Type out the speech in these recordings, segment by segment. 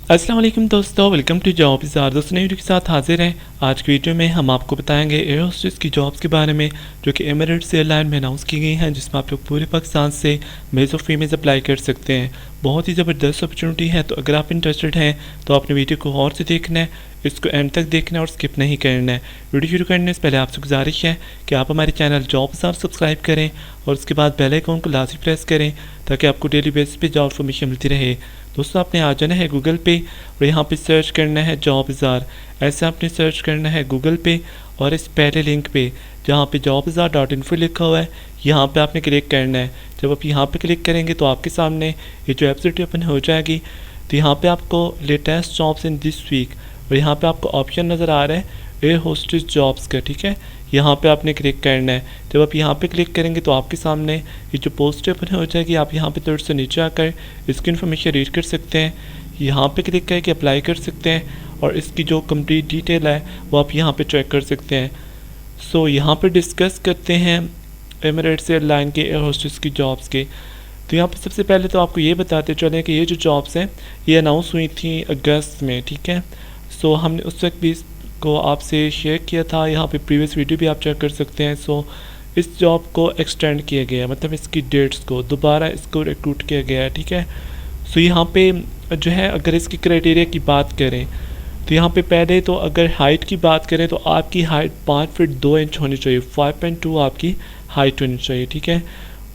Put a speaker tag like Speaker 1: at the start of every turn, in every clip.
Speaker 1: अस्सलाम वालेकुम दोस्तों, वेलकम टू जॉब ज़ार। दोस्तों नई वीडियो के साथ हाजिर हैं। आज की वीडियो में हम आपको बताएंगे एयर होस्टेस की जॉब्स के बारे में जो कि एमिरेट्स एयरलाइन में अनाउंस की गई हैं, जिसमें आप लोग पूरे पाकिस्तान से मेल्स और फीमेल्स अप्लाई कर सकते हैं। बहुत ही ज़बरदस्त अपॉर्चुनिटी है, तो अगर आप इंटरेस्टेड हैं तो आपने वीडियो को गौर से देखना है, इसको एंड तक देखना है और स्किप नहीं करना है। वीडियो शुरू करने से पहले आपसे गुजारिश है कि आप हमारे चैनल जॉब ज़ार सब्सक्राइब करें और उसके बाद बेल आइकन को लाजमी प्रेस करें ताकि आपको डेली बेसिस पे जॉब इन्फॉर्मेशन मिलती रहे। दोस्तों आपने आ जाना है गूगल पे और यहाँ पे सर्च करना है जॉब ज़ार। ऐसे आपने सर्च करना है गूगल पे और इस पहले लिंक पे जहाँ पे jobzar.info लिखा हुआ है, यहाँ पे आपने क्लिक करना है। जब आप यहाँ पे क्लिक करेंगे तो आपके सामने ये जो वेबसाइट ओपन हो जाएगी। तो यहाँ पे आपको latest jobs in this week और यहाँ पे आपको ऑप्शन नज़र आ रहा है एयर होस्टेस जॉब्स का, ठीक है। यहाँ पे आपने क्लिक करना है। जब आप यहाँ पे क्लिक करेंगे तो आपके सामने ये जो पोस्ट ओपन हो जाएगी। आप यहाँ पे थोड़ा सा नीचे आकर इसकी इन्फॉर्मेशन रीड कर सकते हैं, यहाँ पे क्लिक करके अप्लाई कर सकते हैं और इसकी जो कंप्लीट डिटेल है वो आप यहाँ पे चेक कर सकते हैं। सो यहाँ पे डिस्कस करते हैं एमिरेट्स एयरलाइन के एयर होस्टेस की जॉब्स के। तो यहाँ पे सबसे पहले तो आपको ये बताते चलें कि ये जो जॉब्स हैं ये अनाउंस हुई थी अगस्त में, ठीक है। सो हमने उस वक्त भी को आपसे शेयर किया था, यहाँ पे प्रीवियस वीडियो भी आप चेक कर सकते हैं। सो इस जॉब को एक्सटेंड किया गया है, मतलब इसकी डेट्स को दोबारा इसको रिक्रूट किया गया है, ठीक है। सो यहाँ पे जो है अगर इसकी क्राइटेरिया की बात करें तो यहाँ पे पहले तो अगर हाइट की बात करें तो आपकी हाइट 5 फीट 2 इंच होनी चाहिए, 5.2 आपकी हाइट होनी चाहिए, ठीक है।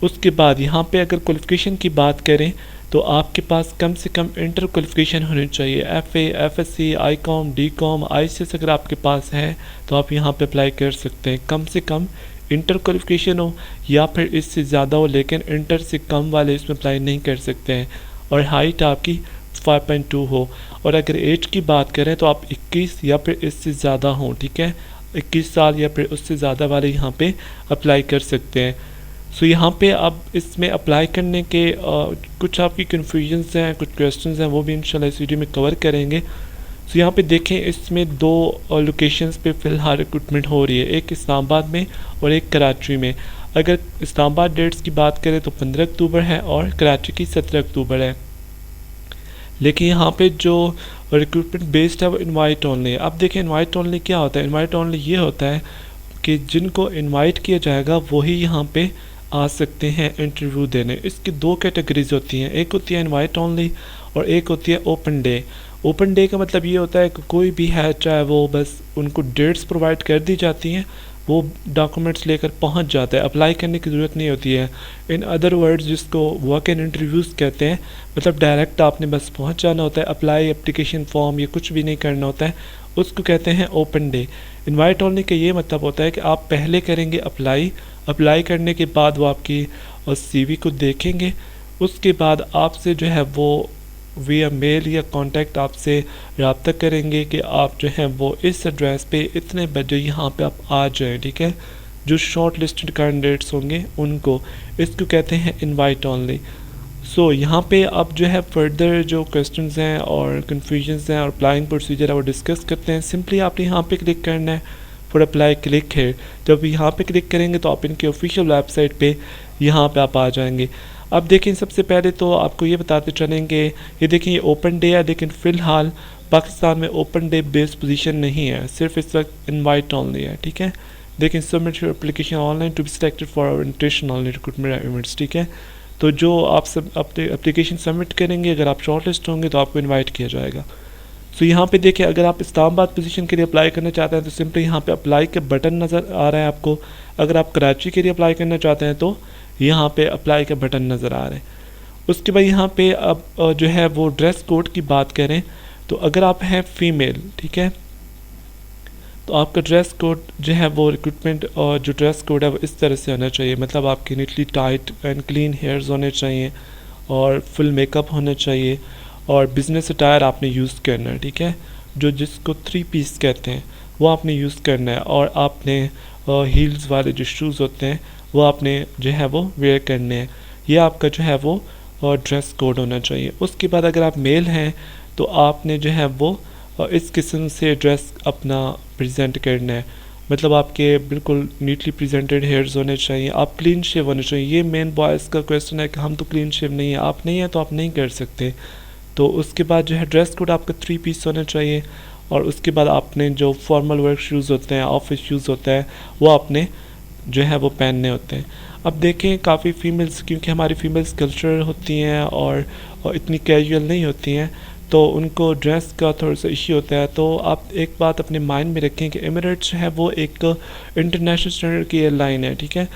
Speaker 1: उसके बाद यहाँ पे अगर क्वालिफ़िकेशन की बात करें तो आपके पास कम से कम इंटर क्वालिफ़िकेशन होनी चाहिए, FA, FSC, ICOM, DCOM, ICS अगर आपके पास है तो आप यहाँ पे अप्लाई कर सकते हैं। कम से कम इंटर क्वालिफ़िकेशन हो या फिर इससे ज़्यादा हो, लेकिन इंटर से कम वाले इसमें अप्लाई नहीं कर सकते हैं। और हाइट आपकी 5.2 हो। और अगर एज की बात करें तो आप 21 या फिर इससे ज़्यादा हों, ठीक है। 21 साल या फिर उससे ज़्यादा वाले यहाँ पे अप्लाई कर सकते हैं। सो यहाँ पे अब इसमें अप्लाई करने के कुछ आपकी कन्फ्यूजन्स हैं, कुछ क्वेश्चंस हैं, वो भी इंशाल्लाह इस वीडियो में कवर करेंगे। सो यहाँ पे देखें, इसमें दो लोकेशंस पे फ़िलहाल रिक्रूटमेंट हो रही है, एक इस्लामाबाद में और एक कराची में। अगर इस्लामाबाद डेट्स की बात करें तो 15 अक्टूबर है और कराची की 17 अक्टूबर है। लेकिन यहाँ पे जो रिक्रूटमेंट बेस्ड है वो इनवाइट ओनली है। अब देखें इनवाइट ओनली क्या होता है। इनवाइट ओनली ये होता है कि जिनको इनवाइट किया जाएगा वही यहाँ पे आ सकते हैं इंटरव्यू देने। इसकी दो कैटेगरीज होती हैं, एक होती है इनवाइट ओनली और एक होती है ओपन डे। ओपन डे का मतलब ये होता है कि कोई भी है, चाहे वो बस उनको डेट्स प्रोवाइड कर दी जाती हैं, वो डॉक्यूमेंट्स लेकर पहुंच जाता है, अप्लाई करने की ज़रूरत नहीं होती है। इन अदर वर्ड्स जिसको वर्क एंड इंटरव्यूज़ कहते हैं, मतलब डायरेक्ट आपने बस पहुंच जाना होता है, अप्लाई एप्लीकेशन फॉर्म या कुछ भी नहीं करना होता है, उसको कहते हैं ओपन डे। इनवाइट ओनली का ये मतलब होता है कि आप पहले करेंगे अप्लाई करने के बाद वो आपकी CV को देखेंगे, उसके बाद आपसे जो है वो विया मेल या कांटेक्ट आपसे रब्ता करेंगे कि आप जो हैं वो इस एड्रेस पे इतने बजे यहाँ पे आप आ जाएं, ठीक है। जो शॉर्ट लिस्टेड कैंडिडेट्स होंगे उनको, इसको कहते हैं इनवाइट ओनली। सो यहाँ पे अब जो है फर्दर जो क्वेश्चंस हैं और कन्फ्यूजन्स हैं और अप्लाइंग प्रोसीजर है वो डिस्कस करते हैं। सिंपली आपने यहाँ पे क्लिक करना है फॉर अप्लाई, क्लिक है। जब यहाँ पे क्लिक करेंगे तो आप इनकी ऑफिशियल वेबसाइट पे यहाँ पे आप आ जाएंगे। अब देखें, सबसे पहले तो आपको ये बताते चलेंगे, ये देखें ये ओपन डे है, लेकिन फ़िलहाल पाकिस्तान में ओपन डे बेस्ड पोजीशन नहीं है, सिर्फ इस वक्त इनवाइट ओनली है, ठीक है। देखें, submit your application online to be selected for international recruitment events, ठीक है। तो जो आप सब अपने एप्लीकेशन सबमिट करेंगे, अगर आप शॉर्ट लिस्ट होंगे तो आपको इन्वाइट किया जाएगा। सो यहाँ पे देखिए, अगर आप इस्लामाबाद पोजीशन के लिए अप्लाई करना चाहते हैं तो सिंपली यहाँ पे अप्लाई का बटन नज़र आ रहा है आपको। अगर आप कराची के लिए अप्लाई करना चाहते हैं तो यहाँ पे अप्लाई का बटन नज़र आ रहा है। उसके बाद यहाँ पे अब जो है वो ड्रेस कोड की बात करें तो अगर आप हैं फ़ीमेल, ठीक है, तो आपका ड्रेस कोड जो है वो रिक्रूटमेंट और जो ड्रेस कोड है वो इस तरह से होना चाहिए, मतलब आपकी neatly tight and clean hairs होने चाहिए और फुल मेकअप होना चाहिए और बिज़नेस अटायर आपने यूज़ करना है, ठीक है। जो जिसको 3 पीस कहते हैं वो आपने यूज़ करना है और आपने हील्स वाले जो शूज़ होते हैं वो आपने जो है वो वेयर करने हैं। ये आपका जो है वो ड्रेस कोड होना चाहिए। उसके बाद अगर आप मेल हैं तो आपने जो है वो इस किस्म से ड्रेस अपना प्रेजेंट करना है, मतलब आपके बिल्कुल नीटली प्रेजेंटेड हेयर्स होने चाहिए, आप क्लीन शेव होने चाहिए। ये मेन बॉयज़ का क्वेश्चन है कि हम तो क्लीन शेव नहीं है, आप नहीं हैं तो आप नहीं कर सकते। तो उसके बाद जो है ड्रेस कोड आपका 3 पीस होना चाहिए, और उसके बाद आपने जो फॉर्मल वर्क शूज़ होते हैं, ऑफिस शूज़ होता है, वो आपने जो है वो पहनने होते हैं। अब देखें काफ़ी फ़ीमेल्स, क्योंकि हमारी फ़ीमेल्स कल्चरल होती हैं और इतनी कैजुअल नहीं होती हैं, तो उनको ड्रेस का थोड़ा सा इश्यू होता है। तो आप एक बात अपने माइंड में रखें कि एमिरेट्स जो है वो एक इंटरनेशनल स्टैंडर्ड की एयरलाइन है, ठीक है।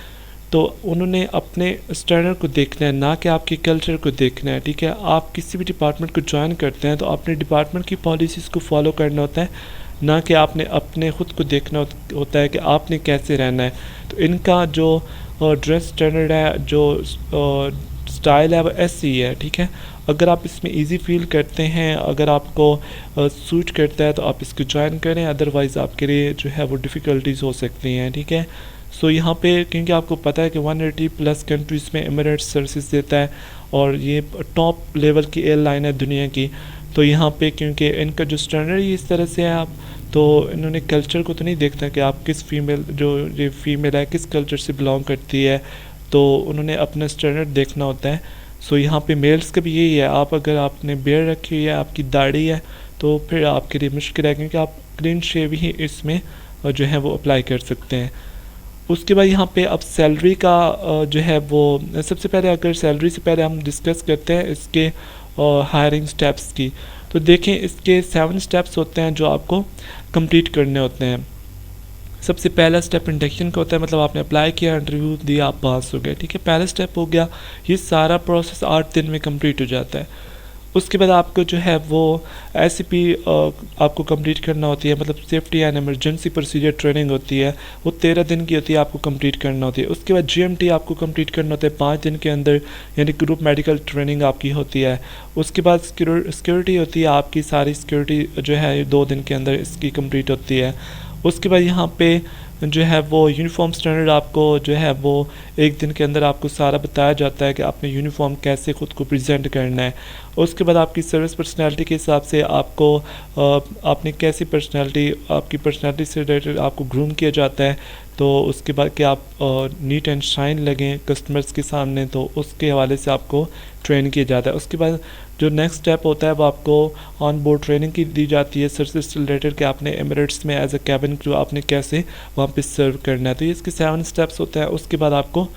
Speaker 1: तो उन्होंने अपने स्टैंडर्ड को देखना है, ना कि आपके कल्चर को देखना है, ठीक है। आप किसी भी डिपार्टमेंट को ज्वाइन करते हैं तो अपने डिपार्टमेंट की पॉलिसीज़ को फॉलो करना होता है, ना कि आपने अपने ख़ुद को देखना होता है कि आपने कैसे रहना है। तो इनका जो ड्रेस स्टैंडर्ड है, जो स्टाइल है, वो ऐसी ही है, ठीक है। अगर आप इसमें इजी फील करते हैं, अगर आपको सूट करता है तो आप इसको ज्वाइन करें, अदरवाइज़ आपके लिए जो है वो डिफ़िकल्टीज़ हो सकती हैं, ठीक है। सो यहाँ पे क्योंकि आपको पता है कि 180 प्लस कंट्रीज़ में एमिरेट्स सर्विस देता है और ये टॉप लेवल की एयरलाइन है दुनिया की, तो यहाँ पे क्योंकि इनका जो स्टैंडर्ड ही इस तरह से है, आप तो इन्होंने कल्चर को तो नहीं देखता कि आप किस फीमेल, जो ये फीमेल है किस कल्चर से बिलोंग करती है, तो उन्होंने अपना स्टैंडर्ड देखना होता है। सो यहाँ पे मेल्स का भी यही है, आप अगर आपने बियर रखी हुई है, आपकी दाढ़ी है, तो फिर आपके लिए मुश्किल है, क्योंकि आप क्लीन शेव ही इसमें जो है वो अप्लाई कर सकते हैं। उसके बाद यहाँ पे अब सैलरी का जो है वो, सबसे पहले अगर सैलरी से पहले हम डिस्कस करते हैं इसके हायरिंग स्टेप्स की, तो देखें इसके 7 स्टेप्स होते हैं जो आपको कंप्लीट करने होते हैं। सबसे पहला स्टेप इंडक्शन का होता है, मतलब आपने अप्लाई किया, इंटरव्यू दिया, आप पास हो गए, ठीक है। पहला स्टेप हो गया, ये सारा प्रोसेस 8 दिन में कंप्लीट हो जाता है। उसके बाद आपको जो है वो SCP आपको कंप्लीट करना होती है, मतलब safety and emergency procedure training होती है, वो 13 दिन की होती है, आपको कंप्लीट करना होती है। उसके बाद GMT आपको कंप्लीट करना होता है 5 दिन के अंदर, यानी ग्रुप मेडिकल ट्रेनिंग आपकी होती है। उसके बाद सिक्योरिटी होती है, आपकी सारी सिक्योरिटी जो है 2 दिन के अंदर इसकी कंप्लीट होती है। उसके बाद यहाँ पे जो है वो यूनिफॉर्म स्टैंडर्ड आपको जो है वो 1 दिन के अंदर आपको सारा बताया जाता है कि आपने यूनिफॉर्म कैसे ख़ुद को प्रेजेंट करना है। उसके बाद आपकी सर्विस पर्सनालिटी के हिसाब से आपको आपने कैसी पर्सनालिटी, आपकी पर्सनालिटी से रिलेटेड आपको ग्रूम किया जाता है, तो उसके बाद कि आप नीट एंड शाइन लगें कस्टमर्स के सामने, तो उसके हवाले से आपको ट्रेन किया जाता है। उसके बाद जो नेक्स्ट स्टेप होता है वो आपको ऑन बोर्ड ट्रेनिंग की दी जाती है सर्विस से रिलेटेड, कि आपने एमिरेट्स में एज अ कैबिन क्रू आपने कैसे वहाँ पे सर्व करना है। तो ये इसके 7 स्टेप्स होते हैं। उसके बाद आपको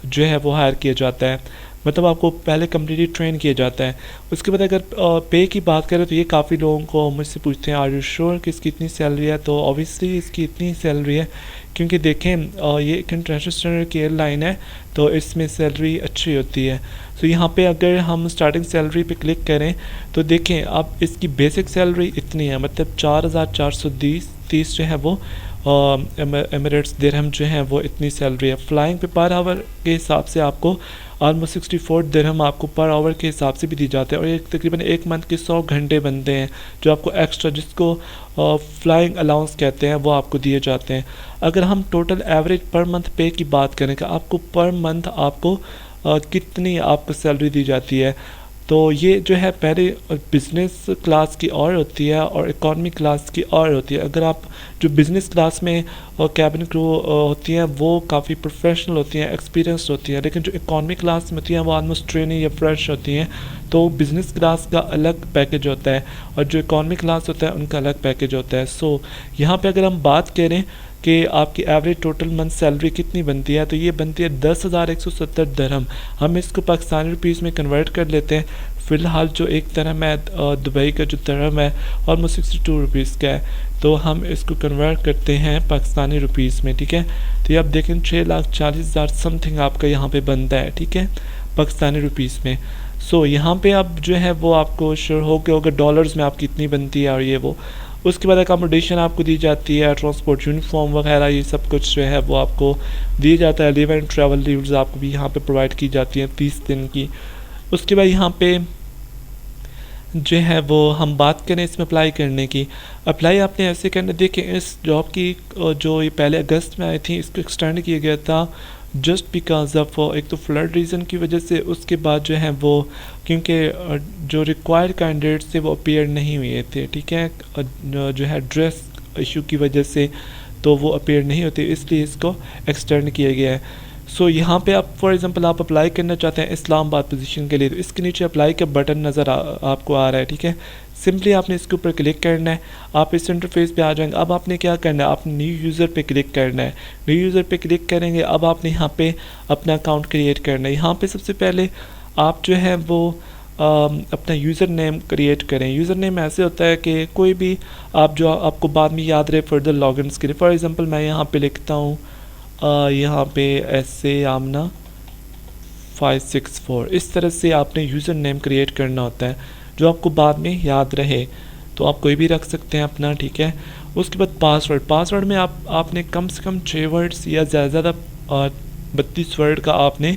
Speaker 1: जो है वो हायर किया जाता है, मतलब आपको पहले कम्प्लीटली ट्रेन किया जाता है। उसके बाद अगर पे की बात करें तो ये काफ़ी लोगों को मुझसे पूछते हैं, आर यू श्योर कि इसकी इतनी सैलरी है? तो ऑब्वियसली इसकी इतनी सैलरी है, क्योंकि देखें ये एक इंटरनेशनल स्टैंडर्ड की एयरलाइन है, तो इसमें सैलरी अच्छी होती है। तो यहाँ पे अगर हम स्टार्टिंग सैलरी पे क्लिक करें तो देखें अब इसकी बेसिक सैलरी इतनी है, मतलब 4,430 जो है वो एमिरेट्स दिरहम जो है वो इतनी सैलरी है। फ्लाइंग पे पर आवर के हिसाब से आपको ऑलमोस्ट 64 दिरहम आपको पर आवर के हिसाब से भी दी जाते हैं, और एक तकरीबन 1 मंथ के 100 घंटे बनते हैं जो आपको एक्स्ट्रा, जिसको फ्लाइंग अलाउंस कहते हैं, वो आपको दिए जाते हैं। अगर हम टोटल एवरेज पर मंथ पे की बात करें कि आपको पर मंथ आपको कितनी आपको सैलरी दी जाती है, तो ये जो है पहले बिज़नेस क्लास की और होती है और इकॉनमी क्लास की और होती है। अगर आप जो बिज़नेस क्लास में कैबिन क्रू होती हैं वो काफ़ी प्रोफेशनल होती हैं, एक्सपीरियंस्ड होती हैं, लेकिन जो इकॉनमी क्लास में होती हैं वो ऑलमोस्ट ट्रेनी या फ्रेश होती हैं। तो बिज़नेस क्लास का अलग पैकेज होता है और जो इकॉनमी क्लास होता है उनका अलग पैकेज होता है। सो यहाँ पे अगर हम बात करें कि आपकी एवरेज टोटल मंथ सैलरी कितनी बनती है, तो ये बनती है 10,170 दिरहम। हम इसको पाकिस्तानी रुपीज़ में कन्वर्ट कर लेते हैं। फ़िलहाल जो एक दिरहम है दुबई का जो दिरहम है ऑलमोस्ट 62 रुपीज़ का है, तो हम इसको कन्वर्ट करते हैं पाकिस्तानी रुपीज़ में, ठीक है। तो ये आप देखें 6,40,000 समथिंग आपका यहाँ पे बनता है, ठीक है, पाकिस्तानी रुपीज़ में। सो यहाँ पे अब जो है वो आपको श्योर हो गया होगा डॉलर्स में आपकी इतनी बनती है और ये वो। उसके बाद अकोमोडेशन आपको दी जाती है, ट्रांसपोर्ट, यूनिफॉर्म वगैरह ये सब कुछ जो है वो आपको दिया जाता है। लीव एंड ट्रैवल लीव्स आपको भी यहाँ पे प्रोवाइड की जाती हैं 30 दिन की। उसके बाद यहाँ पे जो है वो हम बात करें इसमें अप्लाई करने की, अप्लाई आपने ऐसे करना, देखें इस जॉब की जो ये पहले अगस्त में आई थी इसको एक्सटेंड किया गया था जस्ट बिकॉज ऑफ एक तो फ्लड रीज़न की वजह से। उसके बाद जो है वो क्योंकि जो रिक्वायर्ड कैंडिडेट्स थे वो अपीयर नहीं हुए थे, ठीक है, जो है ड्रेस इशू की वजह से, तो वो अपीयर नहीं होते, इसलिए इसको एक्सटेंड किया गया है। सो यहाँ पे आप फॉर एग्जांपल आप अप्लाई करना चाहते हैं इस्लामाबाद पोजीशन के लिए, तो इसके नीचे अप्लाई का बटन नज़र आपको आ रहा है, ठीक है। सिंपली आपने इसके ऊपर क्लिक करना है, आप इस इंटरफेस पे आ जाएंगे। अब आपने क्या करना है, आपने न्यू यूज़र पे क्लिक करना है। न्यू यूज़र पे क्लिक करेंगे, अब आपने यहाँ पे अपना अकाउंट क्रिएट करना है। यहाँ पे सबसे पहले आप जो है वो अपना यूज़र नेम क्रिएट करें। यूज़र नेम ऐसे होता है कि कोई भी आप जो आपको बाद में याद रहे फर्दर लॉगिन के लिए। फॉर एग्ज़ाम्पल मैं यहाँ पे लिखता हूँ यहाँ पे ऐसे आमना 564, इस तरह से आपने यूज़र नेम क्रिएट करना होता है जो आपको बाद में याद रहे। तो आप कोई भी रख सकते हैं अपना, ठीक है। उसके बाद पासवर्ड में आपने कम से कम 6 वर्ड्स या ज़्यादा 32 वर्ड का आपने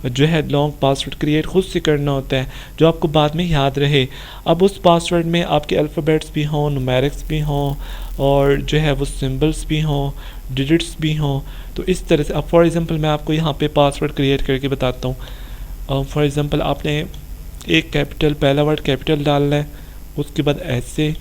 Speaker 1: जो है लॉन्ग पासवर्ड क्रिएट खुद से करना होता है जो आपको बाद में याद रहे। अब उस पासवर्ड में आपके अल्फ़ाबेट्स भी हों, न्यूमेरिक्स भी हों और जो है वो सिंबल्स भी हों, डिजिट्स भी हों। तो इस तरह से अब फॉर एग्ज़ाम्पल मैं आपको यहाँ पे पासवर्ड क्रिएट करके बताता हूँ। फॉर एग्ज़ाम्पल आपने एक कैपिटल, पहला वर्ड कैपिटल डालना है, उसके बाद ऐसे,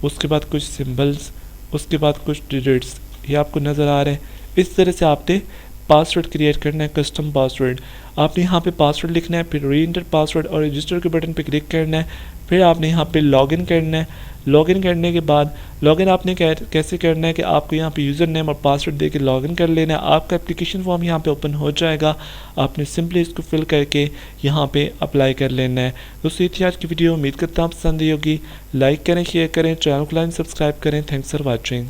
Speaker 1: उसके बाद कुछ सिंबल्स, उसके बाद कुछ डिजिट्स, ये आपको नज़र आ रहे हैं। इस तरह से आपने पासवर्ड क्रिएट करना है, कस्टम पासवर्ड। आपने यहाँ पे पासवर्ड लिखना है, फिर री एंटर पासवर्ड और रजिस्टर के बटन पे क्लिक करना है। फिर आपने यहाँ पे लॉगिन करना है। लॉगिन करने के बाद लॉगिन आपने कैसे करना है कि आपको यहाँ पे यूज़र नेम और पासवर्ड दे के लॉगिन कर लेना है। आपका एप्लीकेशन फॉर्म यहाँ पे ओपन हो जाएगा, आपने सिंपली इसको फिल करके यहाँ पे अप्लाई कर लेना है। दोस्तों ये थी आज की वीडियो, उम्मीद करता हूँ पसंद आई होगी। लाइक करें, शेयर करें, चैनल को लाइन सब्सक्राइब करें। Thanks for watching.